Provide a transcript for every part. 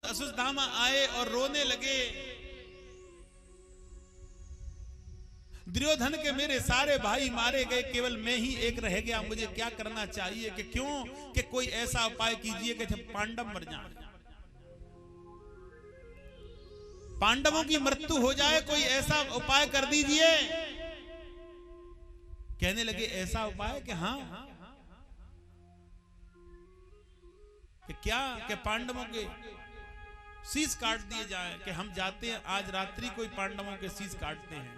अश्वत्थामा आए और रोने लगे, दुर्योधन के मेरे सारे भाई मारे गए, केवल मैं ही एक रह गया, मुझे क्या करना चाहिए? कि क्यों कि कोई ऐसा उपाय कीजिए कि पांडव मर जाए, पांडवों की मृत्यु हो जाए, कोई ऐसा उपाय कर दीजिए। कहने लगे ऐसा उपाय कि हाँ, कि क्या कि पांडवों के शीश काट दिए जाए, कि हम जाते हैं आज रात्रि कोई पांडवों के शीश काटते हैं।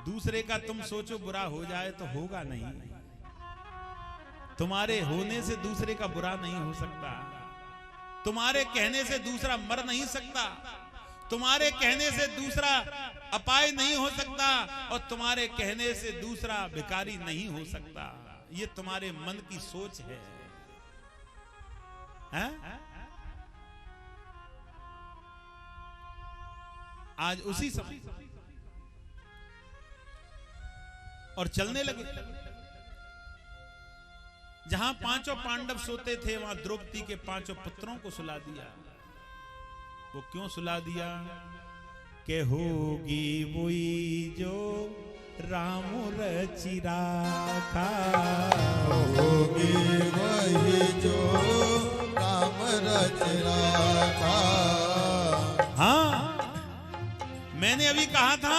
दूसरे का तुम सोचो बुरा हो जाए तो होगा नहीं, तुम्हारे होने से दूसरे का बुरा नहीं हो सकता, तुम्हारे कहने से दूसरा मर नहीं सकता, तुम्हारे कहने से दूसरा अपाय नहीं हो सकता, और तुम्हारे कहने से दूसरा भिखारी नहीं हो सकता। ये तुम्हारे मन की सोच है, है? आज उसी समय और चलने लगे, जहां पांचों पांडव सोते थे वहां द्रौपदी के पांचों पुत्रों को सुला दिया। वो क्यों सुला दिया? के होगी वही जो राम रचि राखा, होगी वही जो राम रचि राखा। हाँ, मैंने अभी कहा था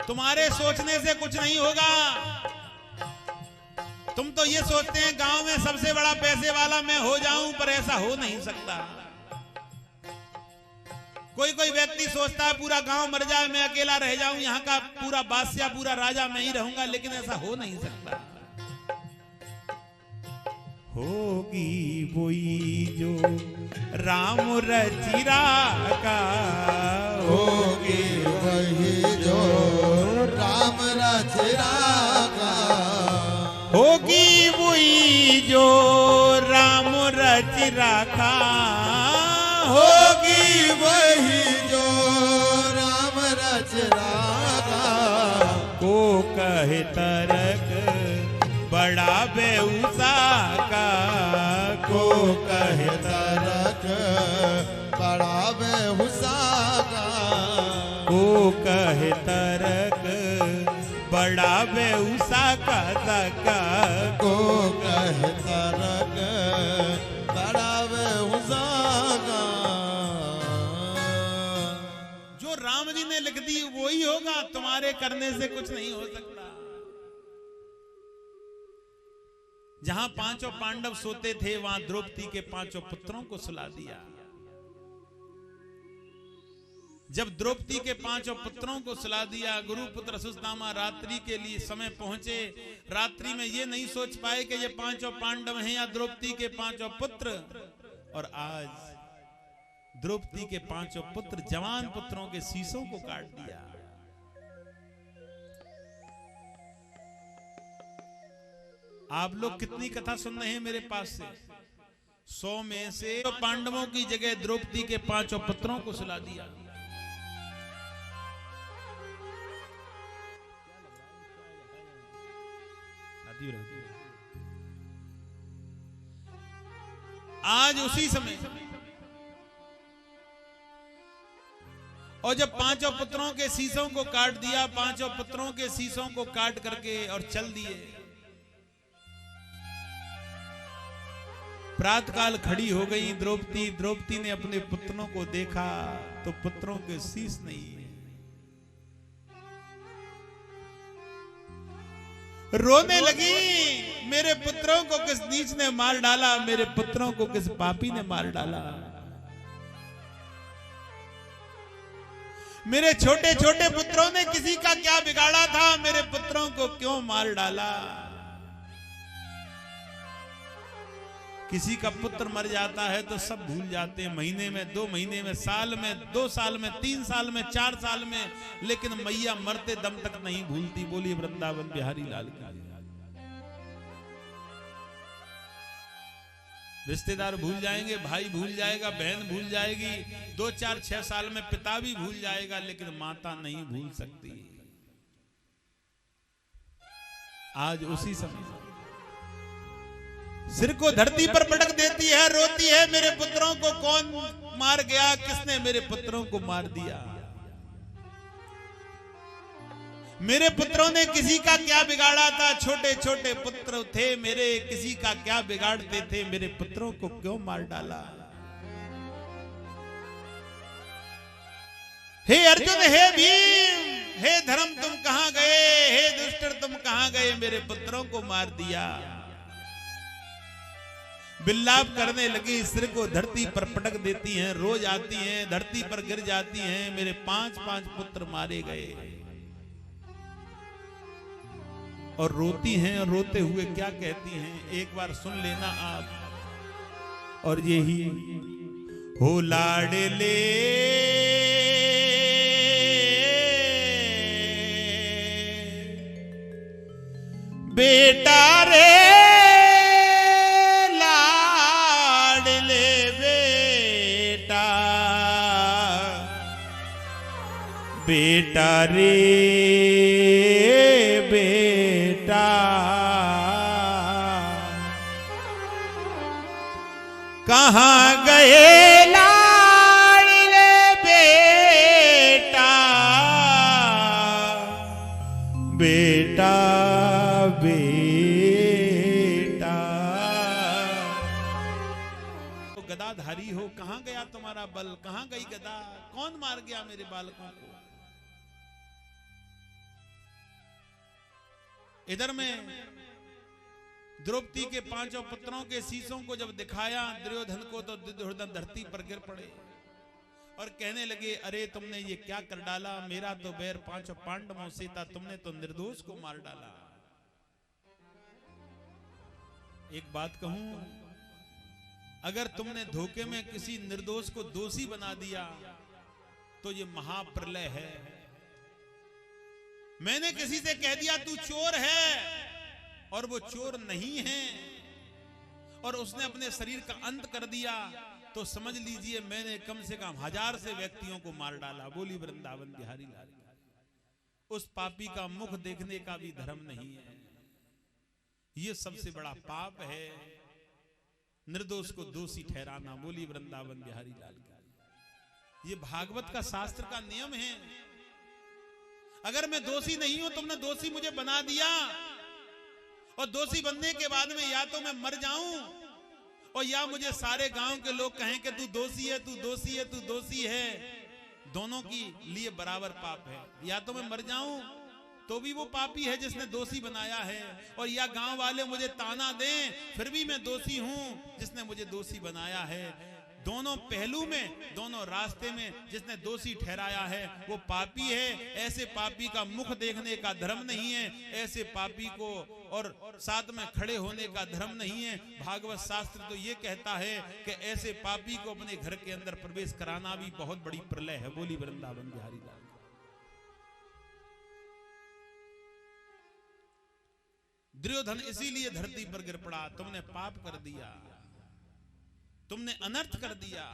तुम्हारे सोचने से कुछ नहीं होगा। तुम तो ये सोचते हैं गांव में सबसे बड़ा पैसे वाला मैं हो जाऊं, पर ऐसा हो नहीं सकता। कोई कोई व्यक्ति सोचता है पूरा गांव मर जाए मैं अकेला रह जाऊं, यहाँ का पूरा बादशाह पूरा राजा मैं ही रहूंगा, लेकिन ऐसा हो नहीं सकता। होगी वही जो राम रचि राखा, होगी वही जो राम रचि राखा। होगी वही जो राम रचि राखा, होगी वही जो राम रचि राखा। को कहे तरक बड़ा बेऊसा का, को कहे तरक बड़ा बेहुसा का। को कहे तरक बड़ा बेऊसा का सका। को कहे तरक बड़ा बेहुसा का। जो राम जी ने लिख दी वही होगा, तुम्हारे करने से कुछ नहीं हो सकता। जहां पांचों पांडव सोते थे वहां द्रौपदी के पांचों पुत्रों को सुला दिया। जब द्रौपदी के पांचों पुत्रों को सुला दिया, गुरुपुत्र अश्वत्थामा रात्रि के लिए समय पहुंचे। रात्रि में ये नहीं सोच पाए कि ये पांचों पांडव हैं या द्रौपदी के पांचों पुत्र। और आज द्रौपदी के पांचों पुत्र जवान पुत्रों के शीशों को काट दिया। आप लोग कितनी कथा सुन रहे हैं मेरे पास से? 100 में से पांडवों की जगह द्रौपदी के पांचों पुत्रों को सुला दिया। आज उसी समय और जब पांचों पुत्रों के शीशों को काट दिया, पांचों पुत्रों के शीशों को काट करके और चल दिए। प्रातःकाल खड़ी हो गई द्रौपदी। द्रौपदी ने अपने पुत्रों को देखा तो पुत्रों के शीश नहीं। रोने लगी, मेरे पुत्रों को किस नीच ने मार डाला, मेरे पुत्रों को किस पापी ने मार डाला। मेरे छोटे छोटे पुत्रों ने किसी का क्या बिगाड़ा था, मेरे पुत्रों को क्यों मार डाला। किसी का पुत्र मर जाता है तो सब भूल जाते हैं, महीने में, 2 महीने में, साल में, 2 साल में, 3 साल में, 4 साल में, लेकिन मैया मरते दम तक नहीं भूलती। बोलिए वृंदावन बिहारी लाल की। रिश्तेदार भूल जाएंगे, भाई भूल जाएगा, बहन भूल जाएगी, 2, 4, 6 साल में पिता भी भूल जाएगा, लेकिन माता नहीं भूल सकती। आज उसी समय सिर को धरती पर पटक देती है, रोती है, मेरे पुत्रों को कौन मार गया, किसने मेरे पुत्रों को मार दिया। मेरे पुत्रों ने किसी का क्या बिगाड़ा था, छोटे छोटे पुत्र थे मेरे, किसी का क्या बिगाड़ते थे, मेरे पुत्रों को क्यों मार डाला। हे अर्जुन, हे भीम, हे धर्म तुम कहां गए, हे दुष्ट तुम कहां गए, मेरे पुत्रों को मार दिया। विलाप करने लगी, सिर को धरती पर पटक देती हैं, रो जाती हैं, धरती पर गिर जाती हैं, मेरे 5 पुत्र मारे गए। और रोती हैं, और रोते हुए क्या कहती हैं, एक बार सुन लेना आप। और यही हो लाडले बेटा रे, लाडले बेटा, बेटा रे बेटा, कहाँ गए लाडले बेटा, बेटा बेटा। तो गदाधारी हो, कहाँ गया तुम्हारा बल, कहाँ गई गदा, कौन मार गया मेरे बालकों को। इधर में द्रौपदी के 5 पुत्रों के शीशों को जब दिखाया दुर्योधन को, तो दुर्योधन धरती पर गिर पड़े और कहने लगे, अरे तुमने ये क्या कर डाला, मेरा तो बैर 5 पांडवों से था, तुमने तो निर्दोष को मार डाला। एक बात कहूं, अगर तुमने धोखे में किसी निर्दोष को दोषी बना दिया तो ये महाप्रलय है। मैंने किसी से कह दिया तू चोर है और वो चोर नहीं है, और उसने अपने शरीर का अंत कर दिया, तो समझ लीजिए मैंने कम से कम 1000 से व्यक्तियों को मार डाला। बोली वृंदावन बिहारी लाल। उस पापी का मुख देखने का भी धर्म नहीं है। ये सबसे बड़ा पाप है, निर्दोष को दोषी ठहराना। बोली वृंदावन बिहारी लाल। ये भागवत का शास्त्र का नियम है। अगर मैं दोषी नहीं हूं, तुमने दोषी मुझे बना दिया, और दोषी बनने के बाद में या तो मैं मर जाऊं और या मुझे सारे गांव के लोग कहें कि तू दोषी है, तू दोषी है, तू दोषी है। दोनों की लिए बराबर पाप है। या तो मैं मर जाऊं तो भी वो पापी है जिसने दोषी बनाया है, और या गांव वाले मुझे ताना दें फिर भी मैं दोषी हूं जिसने मुझे दोषी बनाया है। दोनों पहलू में, दोनों रास्ते में जिसने दोषी ठहराया है वो पापी है। ऐसे पापी का मुख देखने का धर्म नहीं है, ऐसे पापी को और साथ में खड़े होने का धर्म नहीं है। भागवत शास्त्र तो ये कहता है कि ऐसे पापी को अपने घर के अंदर प्रवेश कराना भी बहुत बड़ी प्रलय है। बोली वृंदावन बिहारी लाल। दुर्योधन इसीलिए धरती पर गिर पड़ा, तुमने पाप कर दिया, तुमने अनर्थ कर दिया।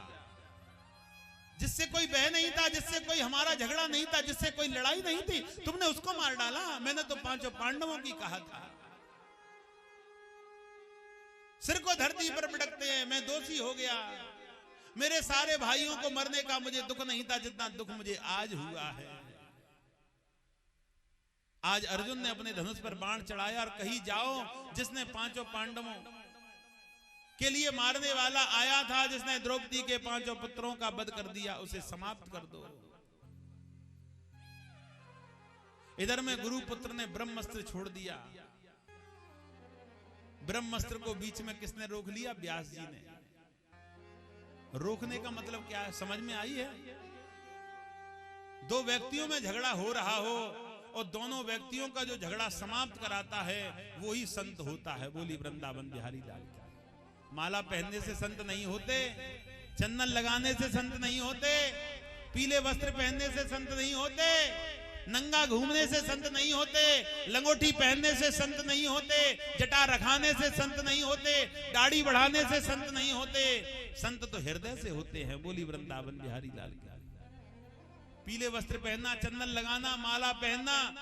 जिससे कोई बह नहीं था, जिससे कोई हमारा झगड़ा नहीं था, जिससे कोई लड़ाई नहीं थी, तुमने उसको मार डाला। मैंने तो 5 पांडवों की कहा था। सिर को धरती पर पटकते हैं, मैं दोषी हो गया। मेरे सारे भाइयों को मरने का मुझे दुख नहीं था जितना दुख मुझे आज हुआ है। आज अर्जुन ने अपने धनुष पर बाण चढ़ाया और कहीं जाओ, जिसने 5 पांडवों के लिए मारने वाला आया था, जिसने द्रौपदी के 5 पुत्रों का वध कर दिया, उसे समाप्त कर दो। इधर में गुरुपुत्र ने ब्रह्मास्त्र छोड़ दिया। ब्रह्मास्त्र को बीच में किसने रोक लिया? व्यास जी ने। रोकने का मतलब क्या है, समझ में आई है? 2 व्यक्तियों में झगड़ा हो रहा हो और दोनों व्यक्तियों का जो झगड़ा समाप्त कराता है वो ही संत होता है। बोली वृंदावन बिहारी लाल। माला पहनने से संत नहीं होते, चंदन लगाने से संत नहीं होते, पीले वस्त्र पहनने से संत नहीं होते, नंगा घूमने से संत नहीं होते, लंगोटी पहनने से संत नहीं होते, जटा रखाने से संत नहीं होते, दाढ़ी बढ़ाने से संत नहीं होते। संत तो हृदय से होते हैं। बोली वृंदावन बिहारी लाल। पीले वस्त्र पहनना, चंदन लगाना, माला पहनना,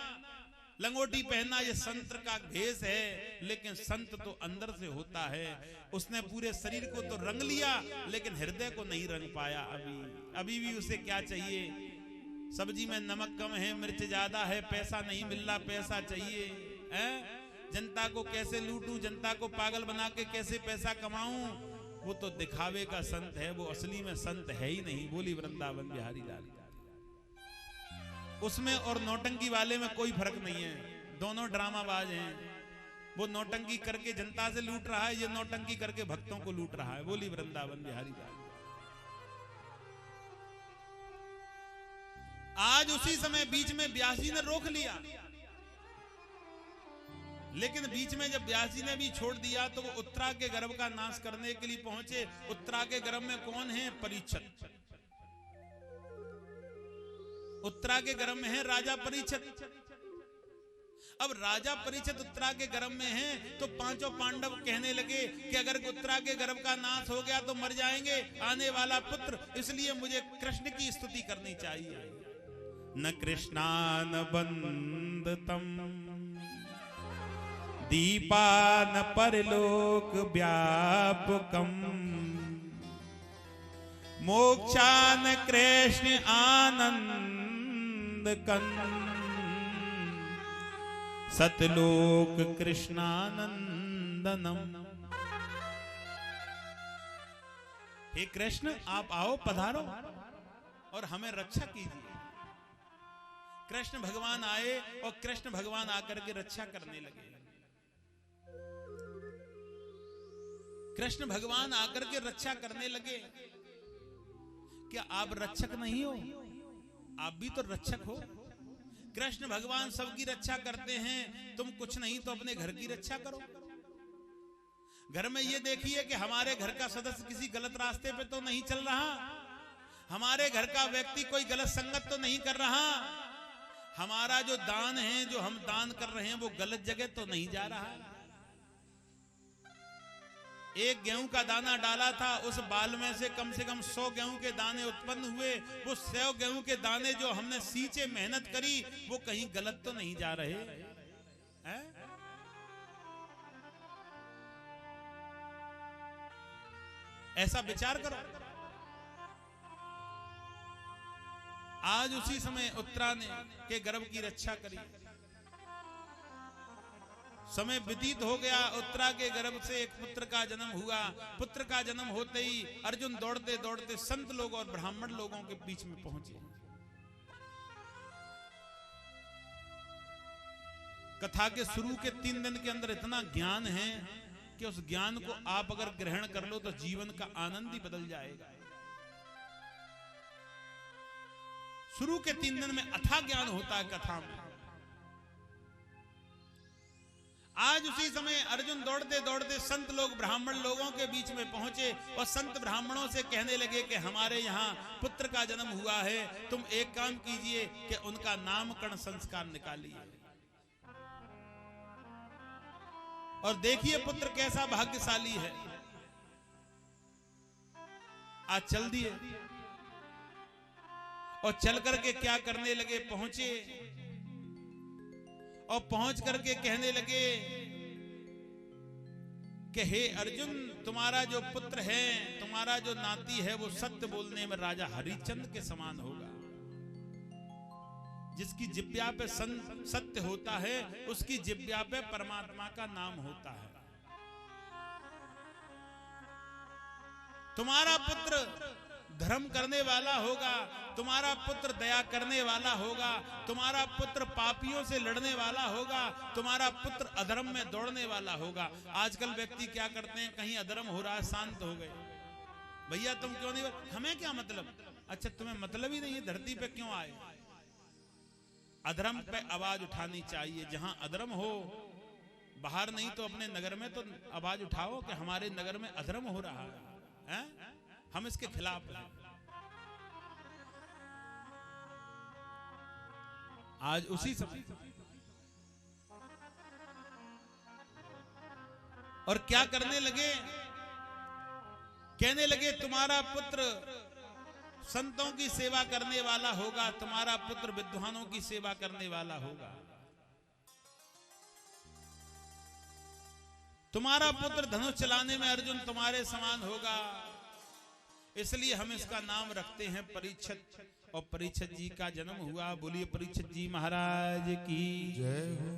लंगोटी पहनना ये संत का भेष है, लेकिन संत तो अंदर से होता है। उसने पूरे शरीर को तो रंग लिया, लेकिन हृदय को नहीं रंग पाया। अभी भी उसे क्या चाहिए? सब्जी में नमक कम है, मिर्च ज्यादा है, पैसा नहीं मिल रहा, पैसा चाहिए है? जनता को कैसे लूटूं, जनता को पागल बना के कैसे पैसा कमाऊं? वो तो दिखावे का संत है, वो असली में संत है ही नहीं। बोली वृंदावन बिहारी लाल। उसमें और नौटंकी वाले में कोई फर्क नहीं है, दोनों ड्रामाबाज हैं। वो नौटंकी करके जनता से लूट रहा है, ये नौटंकी करके भक्तों को लूट रहा है। बोली वृंदावन बिहारी लाल। आज उसी समय बीच में व्यास जी ने रोक लिया, लेकिन बीच में जब व्यास जी ने भी छोड़ दिया तो वो उत्तरा के गर्भ का नाश करने के लिए पहुंचे। उत्तरा के गर्भ में कौन है? परीक्षित। उत्तरा के गर्भ में है राजा परीक्षित। अब राजा परीक्षित उत्तरा के गर्भ में है, तो पांचों पांडव कहने लगे कि अगर उत्तरा के गर्भ का नाश हो गया तो मर जाएंगे, आने वाला पुत्र, इसलिए मुझे कृष्ण की स्तुति करनी चाहिए। न कृष्णान बंदतम दीपान परलोक व्यापकम मोक्षान कृष्ण आनंद कन सतलोक कृष्णानंदनम। हे कृष्ण, आप आओ, पधारो और हमें रक्षा कीजिए। कृष्ण भगवान आए और कृष्ण भगवान आकर के रक्षा करने लगे। कृष्ण भगवान आकर के रक्षा करने लगे। क्या आप रक्षक नहीं हो? आप भी तो रक्षक हो। कृष्ण भगवान सबकी रक्षा करते हैं, तुम कुछ नहीं तो अपने घर की रक्षा करो। घर में ये देखिए कि हमारे घर का सदस्य किसी गलत रास्ते पे तो नहीं चल रहा, हमारे घर का व्यक्ति कोई गलत संगत तो नहीं कर रहा, हमारा जो दान है, जो हम दान कर रहे हैं, वो गलत जगह तो नहीं जा रहा। एक गेहूं का दाना डाला था, उस बाल में से कम 100 गेहूं के दाने उत्पन्न हुए। वो 100 गेहूं के दाने जो हमने सींचे, मेहनत करी, वो कहीं गलत तो नहीं जा रहे हैं? ऐसा विचार करो। आज उसी समय उत्तरा ने के गर्भ की रक्षा करी। समय व्यतीत हो गया, उत्तरा के गर्भ से एक पुत्र का जन्म हुआ। पुत्र का जन्म होते ही अर्जुन दौड़ते दौड़ते संत लोग और ब्राह्मण लोगों के बीच में पहुंचे। कथा के शुरू के 3 दिन के अंदर इतना ज्ञान है कि उस ज्ञान को आप अगर ग्रहण कर लो तो जीवन का आनंद ही बदल जाएगा। शुरू के 3 दिन में अथाह ज्ञान होता है कथा में। आज उसी समय अर्जुन दौड़ते दौड़ते संत लोग ब्राह्मण लोगों के बीच में पहुंचे और संत ब्राह्मणों से कहने लगे कि हमारे यहाँ पुत्र का जन्म हुआ है, तुम एक काम कीजिए कि उनका नामकरण संस्कार निकालिए और देखिए पुत्र कैसा भाग्यशाली है। आज चल दिए और चल करके क्या करने लगे, पहुंचे और पहुंच करके कहने लगे कि हे अर्जुन, तुम्हारा जो पुत्र है, तुम्हारा जो नाती है, वो सत्य बोलने में राजा हरिश्चंद्र के समान होगा। जिसकी जिब्या पे सत्य होता है, उसकी जिब्या पे परमात्मा का नाम होता है। तुम्हारा पुत्र धर्म करने वाला होगा, तुम्हारा पुत्र दया करने वाला होगा, तुम्हारा पुत्र पापियों से लड़ने वाला होगा, तुम्हारा पुत्र अधर्म में दौड़ने वाला होगा। आजकल व्यक्ति क्या करते हैं, कहीं अधर्म हो रहा है, शांत हो गए, भैया तुम क्यों नहीं, हमें क्या मतलब। अच्छा तुम्हें मतलब ही नहीं है, धरती पे क्यों आए। अधर्म पे आवाज उठानी चाहिए। जहां अधर्म हो, बाहर नहीं तो अपने नगर में तो आवाज उठाओ कि हमारे नगर में अधर्म हो रहा है, हम इसके खिलाफ हैं। आज उसी समय और क्या करने लगे, कहने लगे तुम्हारा पुत्र संतों की सेवा करने वाला होगा, तुम्हारा पुत्र विद्वानों की सेवा करने वाला होगा। तुम्हारा पुत्र धनुष चलाने में अर्जुन तुम्हारे समान होगा, इसलिए हम इसका नाम रखते हैं परीक्षित। और परीक्षित जी का जन्म हुआ। बोलिए परीक्षित जी महाराज की जय हो।